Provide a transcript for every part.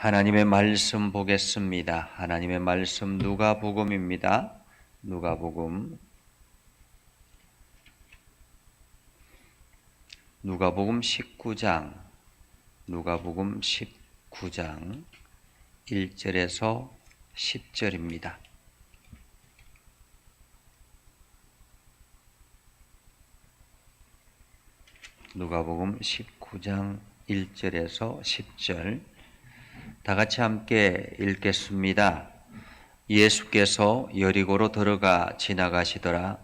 하나님의 말씀 보겠습니다. 하나님의 말씀 누가복음입니다. 누가복음 19장 누가복음 19장 1절에서 10절입니다. 누가복음 19장 1절에서 10절 다 같이 함께 읽겠습니다. 예수께서 여리고로 들어가 지나가시더라.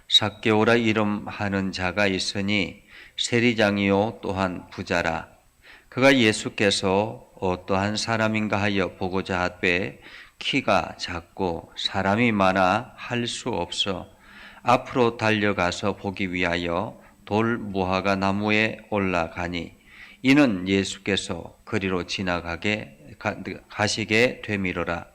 삭개오라 이름하는 자가 있으니 세리장이요 또한 부자라. 그가 예수께서 어떠한 사람인가 하여 보고자 하되 키가 작고 사람이 많아 할 수 없어 앞으로 달려가서 보기 위하여 돌 무화과 나무에 올라가니 이는 예수께서 그리로 가시게 되미로라.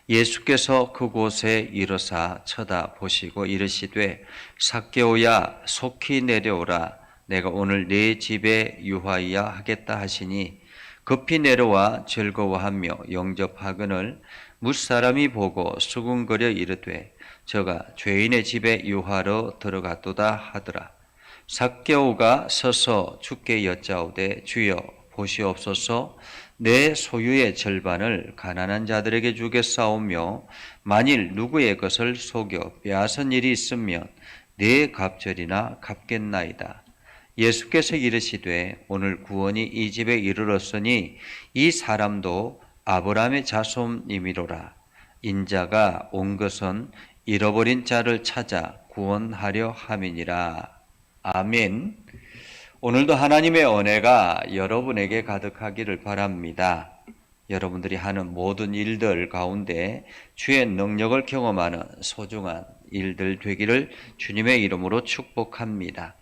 예수께서 그곳에 이르사 쳐다보시고 이르시되 삭개오야 속히 내려오라. 내가 오늘 네 집에 유하여야 하겠다 하시니 급히 내려와 즐거워하며 영접하거늘 무사람이 보고 수군거려 이르되 저가 죄인의 집에 유하러 들어갔도다 하더라. 삭개오가 서서 주께 여짜오되 주여 보시옵소서 내 소유의 절반을 가난한 자들에게 주겠사오며 만일 누구의 것을 속여 빼앗은 일이 있으면 네 갑절이나 갚겠나이다. 예수께서 이르시되 오늘 구원이 이 집에 이르렀으니 이 사람도 아브라함의 자손이미로라. 인자가 온 것은 잃어버린 자를 찾아 구원하려 함이니라. 아멘. 오늘도 하나님의 은혜가 여러분에게 가득하기를 바랍니다. 여러분들이 하는 모든 일들 가운데 주의 능력을 경험하는 소중한 일들 되기를 주님의 이름으로 축복합니다.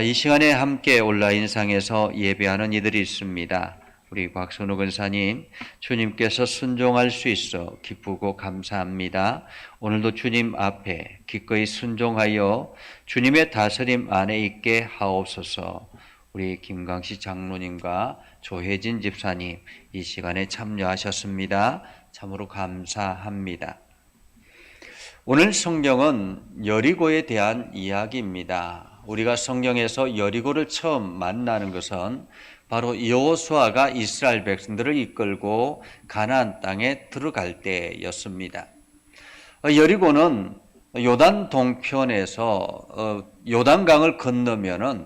이 시간에 함께 온라인상에서 예배하는 이들이 있습니다. 우리 박선우 권사님, 주님께서 순종할 수 있어 기쁘고 감사합니다. 오늘도 주님 앞에 기꺼이 순종하여 주님의 다스림 안에 있게 하옵소서. 우리 김강식 장로님과 조혜진 집사님 이 시간에 참여하셨습니다. 참으로 감사합니다. 오늘 성경은 여리고에 대한 이야기입니다. 우리가 성경에서 여리고를 처음 만나는 것은 바로 여호수아가 이스라엘 백성들을 이끌고 가나안 땅에 들어갈 때였습니다. 여리고는 요단 동편에서 요단강을 건너면은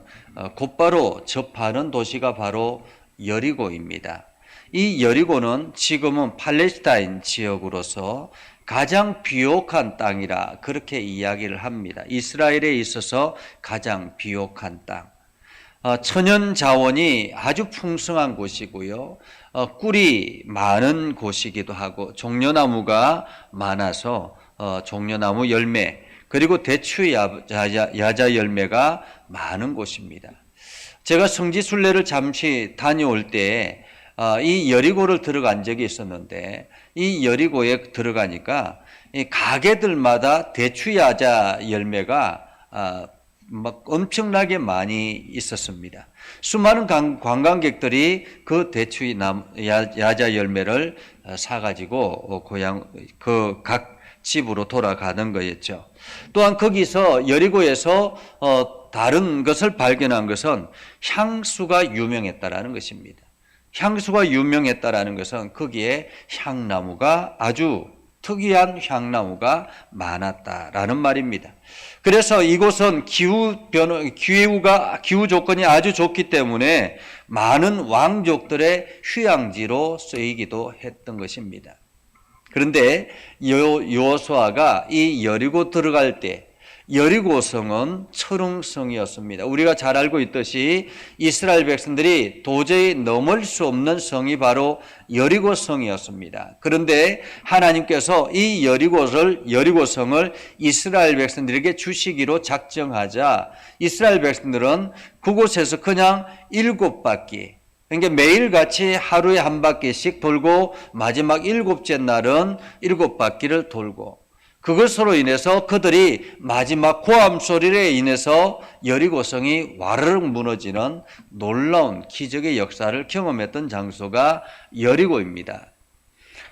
곧바로 접하는 도시가 바로 여리고입니다. 이 여리고는 지금은 팔레스타인 지역으로서 가장 비옥한 땅이라 그렇게 이야기를 합니다. 이스라엘에 있어서 가장 비옥한 땅. 천연 자원이 아주 풍성한 곳이고요. 꿀이 많은 곳이기도 하고 종려나무가 많아서 종려나무 열매 그리고 대추 야자 열매가 많은 곳입니다. 제가 성지순례를 잠시 다녀올 때 이 여리고를 들어간 적이 있었는데 이 여리고에 들어가니까 이 가게들마다 대추 야자 열매가 막 엄청나게 많이 있었습니다. 수많은 관광객들이 그 대추 야자 열매를 사가지고 각 집으로 돌아가는 거였죠. 또한 거기서 여리고에서 다른 것을 발견한 것은 향수가 유명했다라는 것입니다. 향수가 유명했다라는 것은 거기에 향나무가 아주 특이한 향나무가 많았다라는 말입니다. 그래서 이곳은 기후 조건이 아주 좋기 때문에 많은 왕족들의 휴양지로 쓰이기도 했던 것입니다. 그런데 여호수아가 이 여리고 들어갈 때 여리고성은 철옹성이었습니다. 우리가 잘 알고 있듯이 이스라엘 백성들이 도저히 넘을 수 없는 성이 바로 여리고성이었습니다. 그런데 하나님께서 이 여리고성을 이스라엘 백성들에게 주시기로 작정하자 이스라엘 백성들은 그곳에서 그냥 7바퀴, 그러니까 매일같이 하루에 한 바퀴씩 돌고 마지막 7째 날은 7바퀴를 돌고 그것으로 인해서 그들이 마지막 고함 소리에 인해서 여리고성이 와르르 무너지는 놀라운 기적의 역사를 경험했던 장소가 여리고입니다.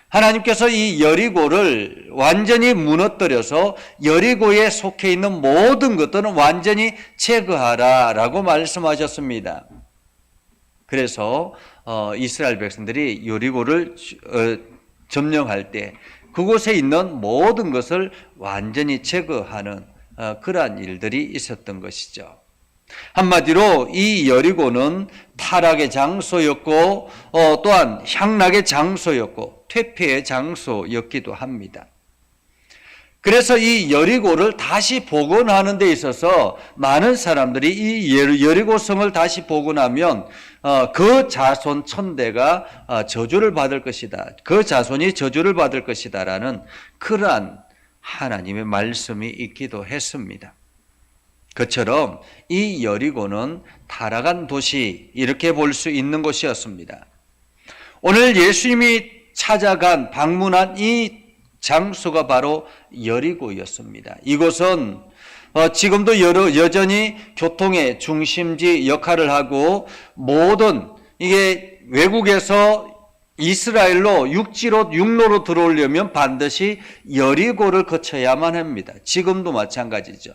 하나님께서 이 여리고를 완전히 무너뜨려서 여리고에 속해 있는 모든 것들은 완전히 제거하라라고 말씀하셨습니다. 그래서 이스라엘 백성들이 여리고를 점령할 때 그곳에 있는 모든 것을 완전히 제거하는 그러한 일들이 있었던 것이죠. 한마디로 이 여리고는 타락의 장소였고 또한 향락의 장소였고 퇴폐의 장소였기도 합니다. 그래서 이 여리고를 다시 복원하는 데 있어서 많은 사람들이 이 여리고성을 다시 복원하면 그 자손 천대가 저주를 받을 것이다. 그 자손이 저주를 받을 것이다 라는 그러한 하나님의 말씀이 있기도 했습니다. 그처럼 이 여리고는 타락한 도시 이렇게 볼 수 있는 곳이었습니다. 오늘 예수님이 찾아간 방문한 이 장소가 바로 여리고였습니다. 이곳은 지금도 여전히 교통의 중심지 역할을 하고 모든 이게 외국에서 이스라엘로 육로로 들어오려면 반드시 여리고를 거쳐야만 합니다. 지금도 마찬가지죠.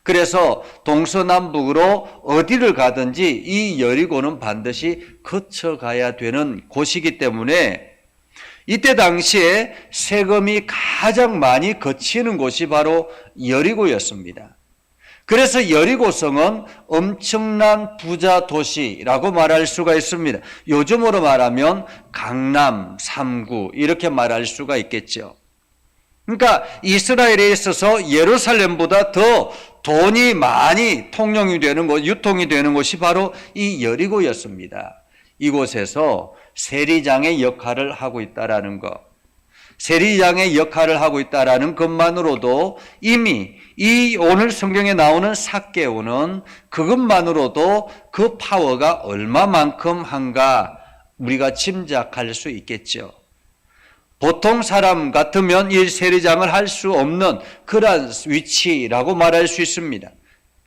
그래서 동서남북으로 어디를 가든지 이 여리고는 반드시 거쳐가야 되는 곳이기 때문에 이때 당시에 세금이 가장 많이 거치는 곳이 바로 여리고였습니다. 그래서 여리고성은 엄청난 부자 도시라고 말할 수가 있습니다. 요즘으로 말하면 강남 3구 이렇게 말할 수가 있겠죠. 그러니까 이스라엘에 있어서 예루살렘보다 더 돈이 많이 통용이 되는 곳, 유통이 되는 곳이 바로 이 여리고였습니다. 이곳에서 세리장의 역할을 하고 있다라는 것, 세리장의 역할을 하고 있다라는 것만으로도 이미 이 오늘 성경에 나오는 삭개오는 그것만으로도 그 파워가 얼마만큼 한가 우리가 짐작할 수 있겠죠. 보통 사람 같으면 이 세리장을 할 수 없는 그러한 위치라고 말할 수 있습니다.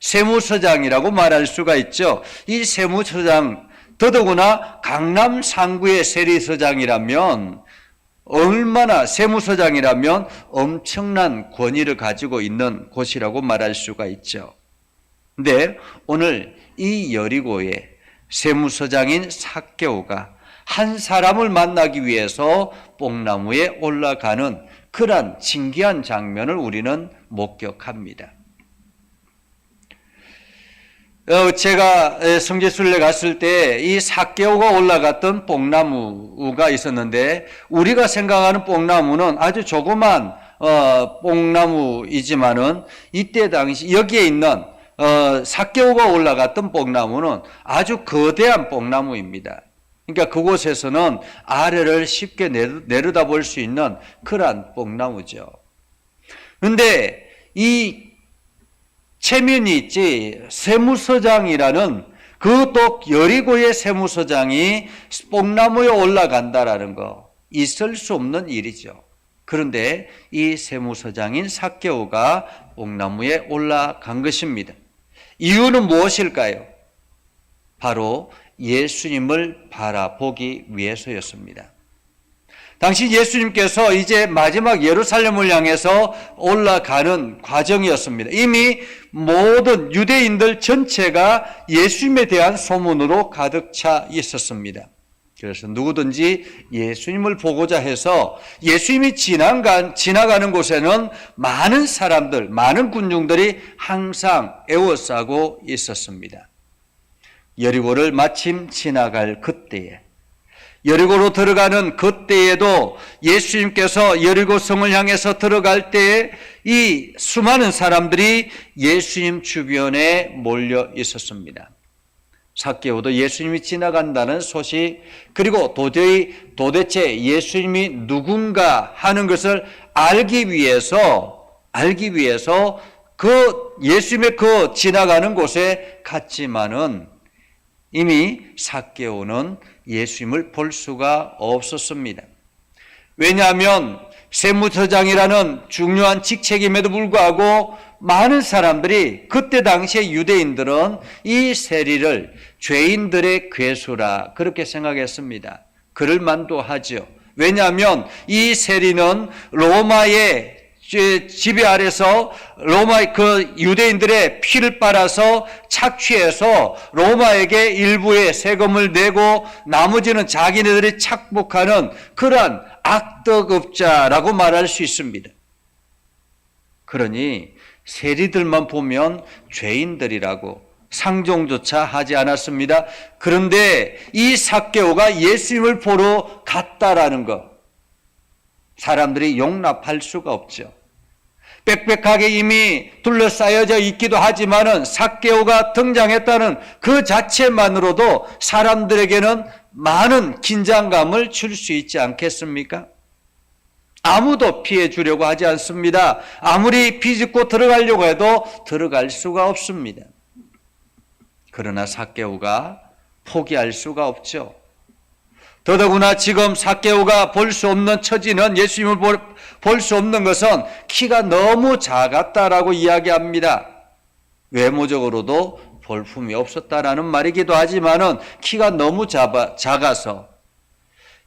세무서장이라고 말할 수가 있죠. 이 세무서장, 더더구나 강남 상구의 세리서장이라면 얼마나 세무서장이라면 엄청난 권위를 가지고 있는 곳이라고 말할 수가 있죠. 근데 오늘 이 여리고의 세무서장인 삭개오가 한 사람을 만나기 위해서 뽕나무에 올라가는 그러한 신기한 장면을 우리는 목격합니다. 제가 성지순례 갔을 때 이 삭개오가 올라갔던 뽕나무가 있었는데 우리가 생각하는 뽕나무는 아주 조그만 뽕나무이지만은 이때 당시 여기에 있는 삭개오가 올라갔던 뽕나무는 아주 거대한 뽕나무입니다. 그러니까 그곳에서는 아래를 쉽게 내려다볼 수 있는 그러한 뽕나무죠. 그런데 이 체면이 있지 세무서장이라는 그것도 여리고의 세무서장이 뽕나무에 올라간다라는 거 있을 수 없는 일이죠. 그런데 이 세무서장인 삭개오가 뽕나무에 올라간 것입니다. 이유는 무엇일까요? 바로 예수님을 바라보기 위해서였습니다. 당시 예수님께서 이제 마지막 예루살렘을 향해서 올라가는 과정이었습니다. 이미 모든 유대인들 전체가 예수님에 대한 소문으로 가득 차 있었습니다. 그래서 누구든지 예수님을 보고자 해서 예수님이 지나가는 곳에는 많은 사람들, 많은 군중들이 항상 에워싸고 있었습니다. 여리고를 마침 지나갈 그때에 여리고로 들어가는 그때에도 예수님께서 여리고성을 향해서 들어갈 때에 이 수많은 사람들이 예수님 주변에 몰려 있었습니다. 삭개오도 예수님이 지나간다는 소식 그리고 도대체 예수님이 누군가 하는 것을 알기 위해서 그 예수님의 그 지나가는 곳에 갔지만은 이미 삭개오는 예수님을 볼 수가 없었습니다. 왜냐하면 세무서장이라는 중요한 직책임에도 불구하고 많은 사람들이 그때 당시에 유대인들은 이 세리를 죄인들의 괴수라 그렇게 생각했습니다. 그럴 만도 하죠. 왜냐하면 이 세리는 로마의 지배 아래서 로마의 그 유대인들의 피를 빨아서 착취해서 로마에게 일부의 세금을 내고 나머지는 자기네들이 착복하는 그러한 악덕업자라고 말할 수 있습니다. 그러니 세리들만 보면 죄인들이라고 상종조차 하지 않았습니다. 그런데 이 삭개오가 예수님을 보러 갔다라는 것, 사람들이 용납할 수가 없죠. 빽빽하게 이미 둘러싸여져 있기도 하지만은 삭개오가 등장했다는 그 자체만으로도 사람들에게는 많은 긴장감을 줄 수 있지 않겠습니까? 아무도 피해 주려고 하지 않습니다. 아무리 비집고 들어가려고 해도 들어갈 수가 없습니다. 그러나 삭개오가 포기할 수가 없죠. 더더구나 지금 삭개오가 볼 수 없는 처지는, 예수님을 볼 수 없는 것은 키가 너무 작았다라고 이야기합니다. 외모적으로도 볼품이 없었다라는 말이기도 하지만은 키가 너무 작아서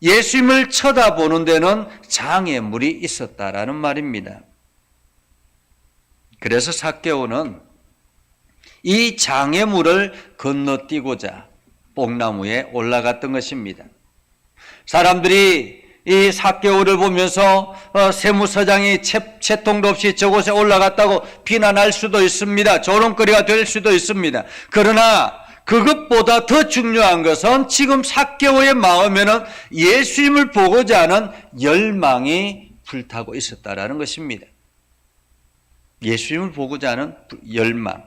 예수님을 쳐다보는 데는 장애물이 있었다라는 말입니다. 그래서 삭개오는 이 장애물을 건너뛰고자 뽕나무에 올라갔던 것입니다. 사람들이 이 삭개오를 보면서 세무서장이 채통도 없이 저곳에 올라갔다고 비난할 수도 있습니다. 조롱거리가 될 수도 있습니다. 그러나 그것보다 더 중요한 것은 지금 삭개오의 마음에는 예수님을 보고자 하는 열망이 불타고 있었다라는 것입니다. 예수님을 보고자 하는 열망.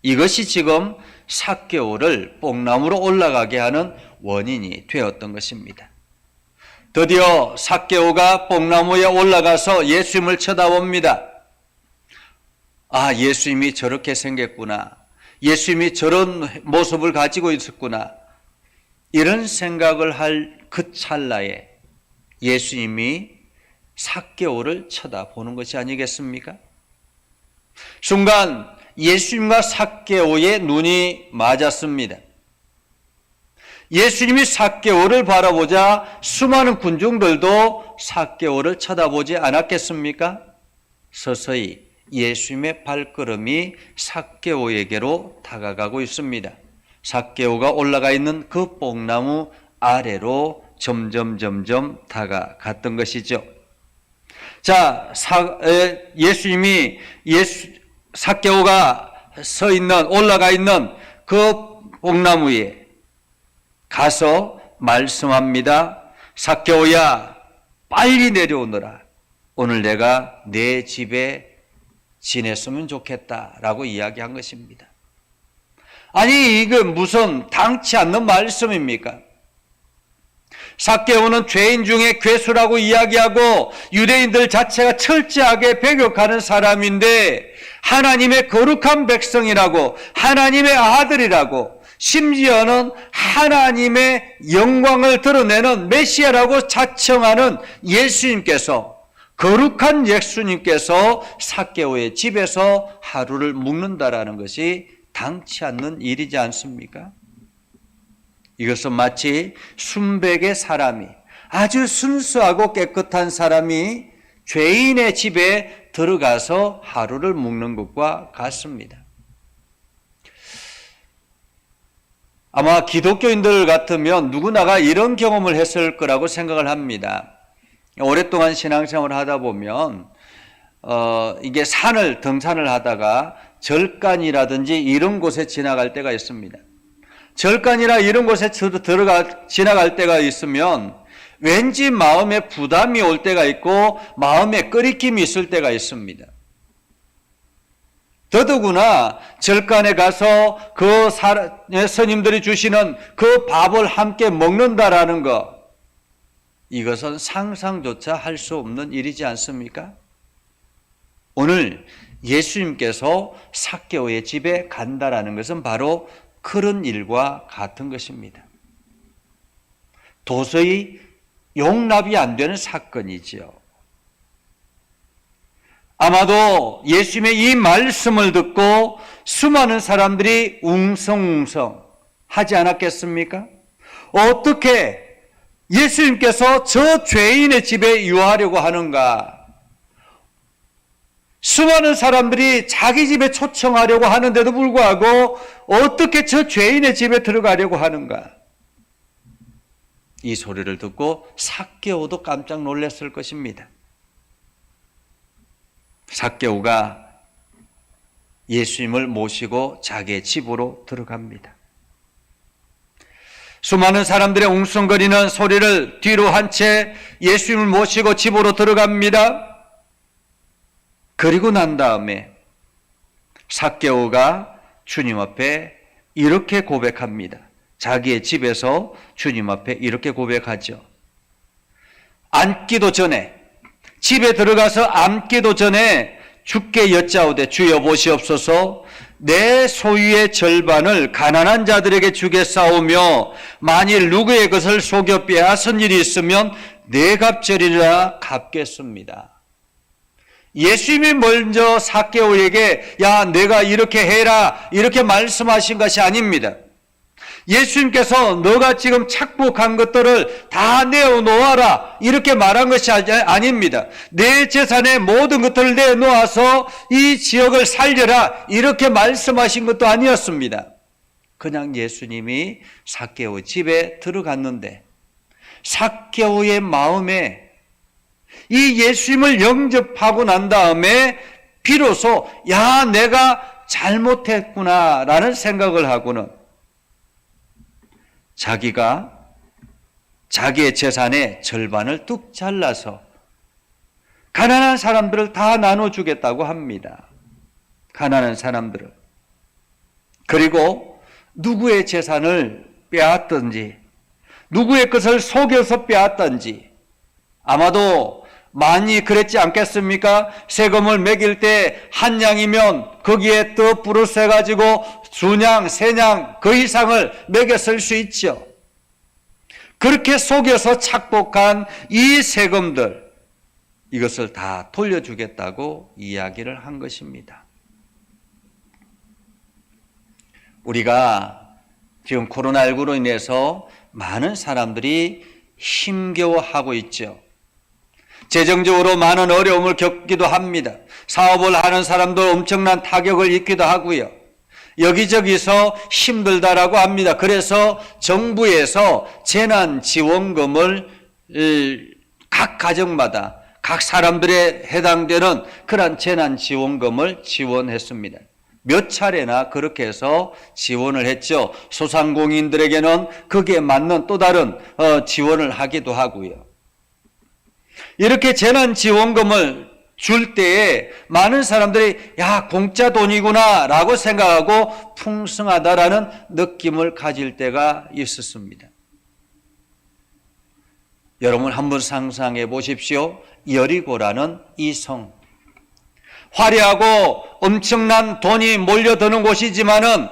이것이 지금 삭개오를 뽕나무로 올라가게 하는 원인이 되었던 것입니다. 드디어 삭개오가 뽕나무에 올라가서 예수님을 쳐다봅니다. 아, 예수님이 저렇게 생겼구나. 예수님이 저런 모습을 가지고 있었구나. 이런 생각을 할 그 찰나에 예수님이 삭개오를 쳐다보는 것이 아니겠습니까? 순간 예수님과 삭개오의 눈이 맞았습니다. 예수님이 삭개오를 바라보자 수많은 군중들도 삭개오를 쳐다보지 않았겠습니까? 서서히 예수님의 발걸음이 삭개오에게로 다가가고 있습니다. 삭개오가 올라가 있는 그 뽕나무 아래로 점점 다가갔던 것이죠. 자, 예수님이 삭개오가 올라가 있는 그 뽕나무에 가서 말씀합니다. 삭개오야, 빨리 내려오너라. 오늘 내가 내 집에 지냈으면 좋겠다라고 이야기한 것입니다. 아니, 이거 무슨 당치 않는 말씀입니까? 삭개오는 죄인 중에 괴수라고 이야기하고 유대인들 자체가 철저하게 배격하는 사람인데 하나님의 거룩한 백성이라고, 하나님의 아들이라고, 심지어는 하나님의 영광을 드러내는 메시아라고 자청하는 예수님께서, 거룩한 예수님께서 삭개오의 집에서 하루를 묵는다라는 것이 당치 않는 일이지 않습니까? 이것은 마치 순백의 사람이, 아주 순수하고 깨끗한 사람이 죄인의 집에 들어가서 하루를 묵는 것과 같습니다. 아마 기독교인들 같으면 누구나가 이런 경험을 했을 거라고 생각을 합니다. 오랫동안 신앙생활을 하다 보면 이게 등산을 하다가 절간이라든지 이런 곳에 지나갈 때가 있습니다. 절간이나 이런 곳에 지나갈 때가 있으면 왠지 마음에 부담이 올 때가 있고 마음에 끄리낌이 있을 때가 있습니다. 더더구나 절간에 가서 그 스님들이 주시는 그 밥을 함께 먹는다라는 것, 이것은 상상조차 할 수 없는 일이지 않습니까? 오늘 예수님께서 삭개오의 집에 간다라는 것은 바로 그런 일과 같은 것입니다. 도저히 용납이 안 되는 사건이지요. 아마도 예수님의 이 말씀을 듣고 수많은 사람들이 웅성웅성 하지 않았겠습니까? 어떻게 예수님께서 저 죄인의 집에 유하려고 하는가? 수많은 사람들이 자기 집에 초청하려고 하는데도 불구하고 어떻게 저 죄인의 집에 들어가려고 하는가? 이 소리를 듣고 삭개오도 깜짝 놀랐을 것입니다. 삭개오가 예수님을 모시고 자기의 집으로 들어갑니다. 수많은 사람들의 웅성거리는 소리를 뒤로 한 채 예수님을 모시고 집으로 들어갑니다. 그리고 난 다음에 삭개오가 주님 앞에 이렇게 고백합니다. 자기의 집에서 주님 앞에 이렇게 고백하죠. 앉기도 전에, 집에 들어가서 앉기도 전에 주께 여짜오되 주여 보시옵소서, 내 소유의 절반을 가난한 자들에게 주겠사오며 만일 누구의 것을 속여 빼앗은 일이 있으면 네 갑절이라 갚겠습니다. 예수님이 먼저 삭개오에게 야 내가 이렇게 해라 이렇게 말씀하신 것이 아닙니다. 예수님께서 너가 지금 착복한 것들을 다 내어놓아라 이렇게 말한 것이 아닙니다. 내 재산의 모든 것들을 내놓아서 이 지역을 살려라 이렇게 말씀하신 것도 아니었습니다. 그냥 예수님이 삭개오 집에 들어갔는데 삭개오의 마음에 이 예수님을 영접하고 난 다음에 비로소 야 내가 잘못했구나 라는 생각을 하고는 자기가 자기의 재산의 절반을 뚝 잘라서 가난한 사람들을 다 나눠주겠다고 합니다. 가난한 사람들을. 그리고 누구의 재산을 빼앗든지 누구의 것을 속여서 빼앗든지 아마도 많이 그랬지 않겠습니까? 세금을 매길 때 한 양이면 거기에 또 플러스 해가지고 두냥, 세냥 그 이상을 매겼을 수 있죠. 그렇게 속여서 착복한 이 세금들 이것을 다 돌려주겠다고 이야기를 한 것입니다. 우리가 지금 코로나19로 인해서 많은 사람들이 힘겨워하고 있죠. 재정적으로 많은 어려움을 겪기도 합니다. 사업을 하는 사람도 엄청난 타격을 입기도 하고요. 여기저기서 힘들다라고 합니다. 그래서 정부에서 재난지원금을 각 가정마다 각 사람들에 해당되는 그런 재난지원금을 지원했습니다. 몇 차례나 그렇게 해서 지원을 했죠. 소상공인들에게는 거기에 맞는 또 다른 지원을 하기도 하고요. 이렇게 재난지원금을 줄 때에 많은 사람들이 야 공짜 돈이구나 라고 생각하고 풍성하다라는 느낌을 가질 때가 있었습니다. 여러분 한번 상상해 보십시오. 여리고라는 이 성, 화려하고 엄청난 돈이 몰려드는 곳이지만은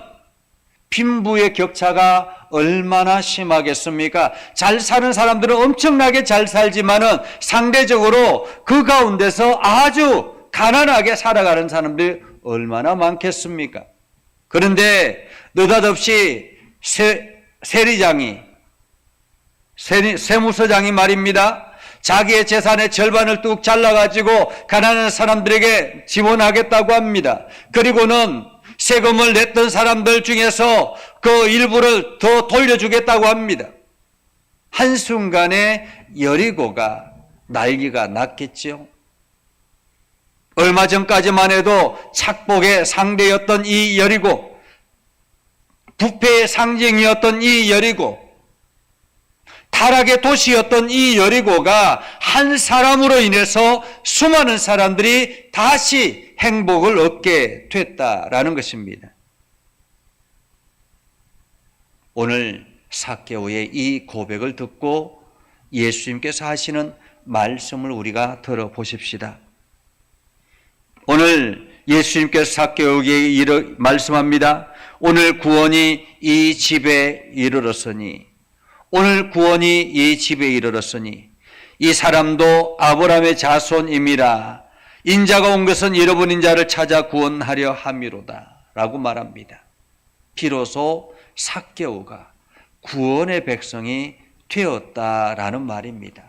빈부의 격차가 얼마나 심하겠습니까? 잘 사는 사람들은 엄청나게 잘 살지만은 상대적으로 그 가운데서 아주 가난하게 살아가는 사람들이 얼마나 많겠습니까? 그런데 느닷없이 세무서장이 말입니다. 자기의 재산의 절반을 뚝 잘라가지고 가난한 사람들에게 지원하겠다고 합니다. 그리고는 세금을 냈던 사람들 중에서 그 일부를 더 돌려주겠다고 합니다. 한순간에 여리고가 난리가 났겠죠. 얼마 전까지만 해도 착복의 상대였던 이 여리고, 부패의 상징이었던 이 여리고, 타락의 도시였던 이 여리고가 한 사람으로 인해서 수많은 사람들이 다시 행복을 얻게 됐다라는 것입니다. 오늘 삭개오의 이 고백을 듣고 예수님께서 하시는 말씀을 우리가 들어보십시다. 오늘 예수님께서 삭개오에게 말씀합니다. 오늘 구원이 이 집에 이르렀으니, 오늘 구원이 이 집에 이르렀으니 이 사람도 아브라함의 자손임이라. 인자가 온 것은 잃어버린 자를 찾아 구원하려 함이로다 라고 말합니다. 비로소 삭개오가 구원의 백성이 되었다라는 말입니다.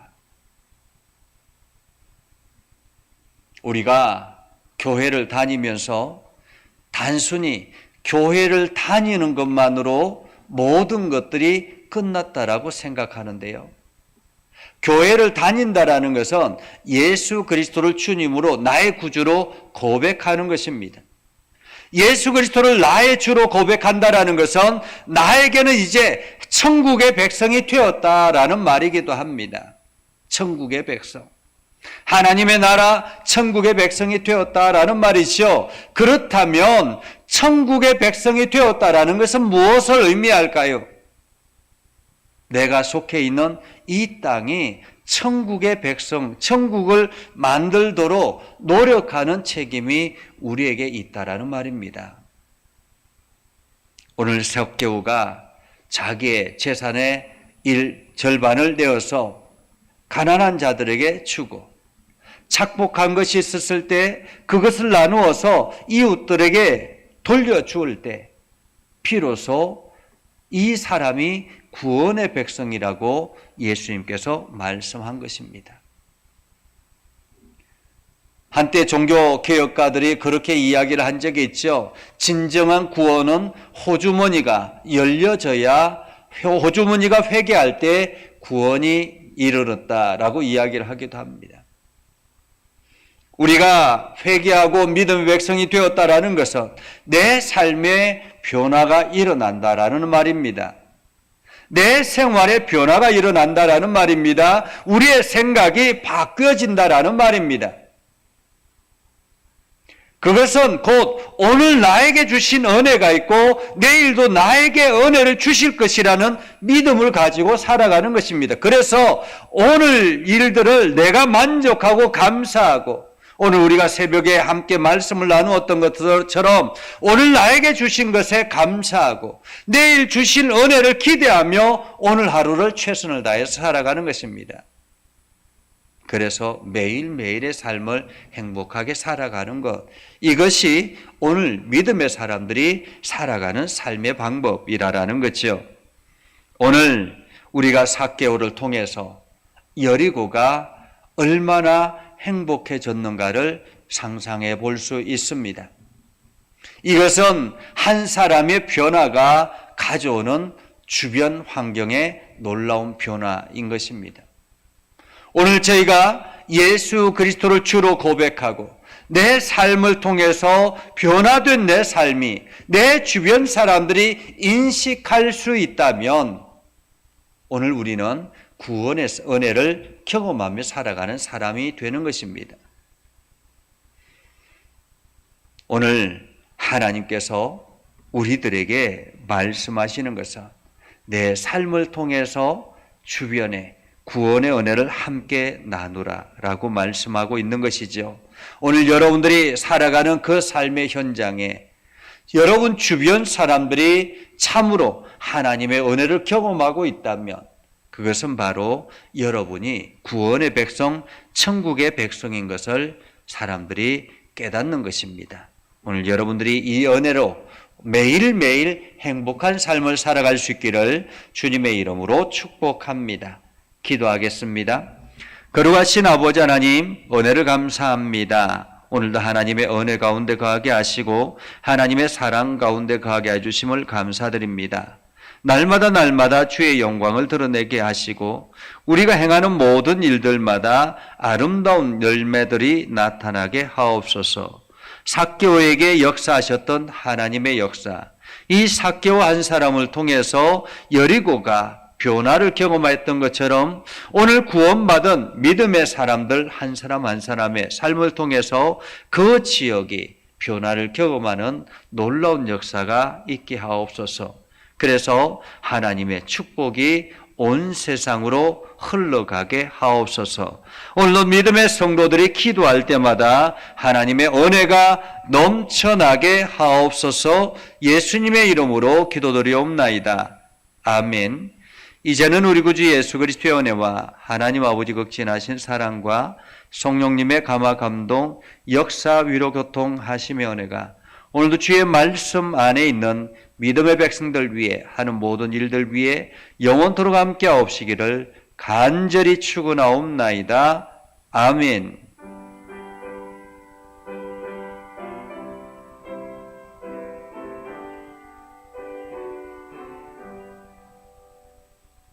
우리가 교회를 다니면서 단순히 교회를 다니는 것만으로 모든 것들이 끝났다라고 생각하는데요. 교회를 다닌다라는 것은 예수 그리스도를 주님으로 나의 구주로 고백하는 것입니다. 예수 그리스도를 나의 주로 고백한다라는 것은 나에게는 이제 천국의 백성이 되었다라는 말이기도 합니다. 천국의 백성. 하나님의 나라 천국의 백성이 되었다라는 말이죠. 그렇다면 천국의 백성이 되었다라는 것은 무엇을 의미할까요? 내가 속해 있는 이 땅이 천국의 백성, 천국을 만들도록 노력하는 책임이 우리에게 있다라는 말입니다. 오늘 삭개오가 자기의 재산의 절반을 내어서 가난한 자들에게 주고 착복한 것이 있었을 때 그것을 나누어서 이웃들에게 돌려주을 때 비로소 이 사람이 구원의 백성이라고 예수님께서 말씀한 것입니다. 한때 종교개혁가들이 그렇게 이야기를 한 적이 있죠. 진정한 구원은 호주머니가 열려져야 호주머니가 회개할 때 구원이 이르렀다라고 이야기를 하기도 합니다. 우리가 회개하고 믿음의 백성이 되었다라는 것은 내 삶에 변화가 일어난다라는 말입니다. 내 생활에 변화가 일어난다라는 말입니다. 우리의 생각이 바뀌어진다라는 말입니다. 그것은 곧 오늘 나에게 주신 은혜가 있고 내일도 나에게 은혜를 주실 것이라는 믿음을 가지고 살아가는 것입니다. 그래서 오늘 일들을 내가 만족하고 감사하고 오늘 우리가 새벽에 함께 말씀을 나누었던 것처럼 오늘 나에게 주신 것에 감사하고 내일 주신 은혜를 기대하며 오늘 하루를 최선을 다해서 살아가는 것입니다. 그래서 매일매일의 삶을 행복하게 살아가는 것, 이것이 오늘 믿음의 사람들이 살아가는 삶의 방법이라는 거죠. 오늘 우리가 삭개오를 통해서 여리고가 얼마나 행복해졌는가를 상상해 볼 수 있습니다. 이것은 한 사람의 변화가 가져오는 주변 환경의 놀라운 변화인 것입니다. 오늘 저희가 예수 그리스도를 주로 고백하고 내 삶을 통해서 변화된 내 삶이 내 주변 사람들이 인식할 수 있다면 오늘 우리는 구원의 은혜를 경험하며 살아가는 사람이 되는 것입니다. 오늘 하나님께서 우리들에게 말씀하시는 것은 내 삶을 통해서 주변에 구원의 은혜를 함께 나누라 라고 말씀하고 있는 것이죠. 오늘 여러분들이 살아가는 그 삶의 현장에 여러분 주변 사람들이 참으로 하나님의 은혜를 경험하고 있다면 그것은 바로 여러분이 구원의 백성, 천국의 백성인 것을 사람들이 깨닫는 것입니다. 오늘 여러분들이 이 은혜로 매일매일 행복한 삶을 살아갈 수 있기를 주님의 이름으로 축복합니다. 기도하겠습니다. 거룩하신 아버지 하나님, 은혜를 감사합니다. 오늘도 하나님의 은혜 가운데 거하게 하시고 하나님의 사랑 가운데 거하게 해주심을 감사드립니다. 날마다 주의 영광을 드러내게 하시고 우리가 행하는 모든 일들마다 아름다운 열매들이 나타나게 하옵소서. 삭개오에게 역사하셨던 하나님의 역사, 이 삭개오 한 사람을 통해서 여리고가 변화를 경험했던 것처럼 오늘 구원받은 믿음의 사람들 한 사람 한 사람의 삶을 통해서 그 지역이 변화를 경험하는 놀라운 역사가 있게 하옵소서. 그래서 하나님의 축복이 온 세상으로 흘러가게 하옵소서. 오늘도 믿음의 성도들이 기도할 때마다 하나님의 은혜가 넘쳐나게 하옵소서. 예수님의 이름으로 기도드리옵나이다. 아멘. 이제는 우리 구주 예수 그리스도의 은혜와 하나님 아버지 극진하신 사랑과 성령님의 감화 감동, 역사 위로 교통하심의 은혜가 오늘도 주의 말씀 안에 있는 믿음의 백성들 위해 하는 모든 일들 위해 영원토록 함께 하옵시기를 간절히 축원하옵나이다. 아멘.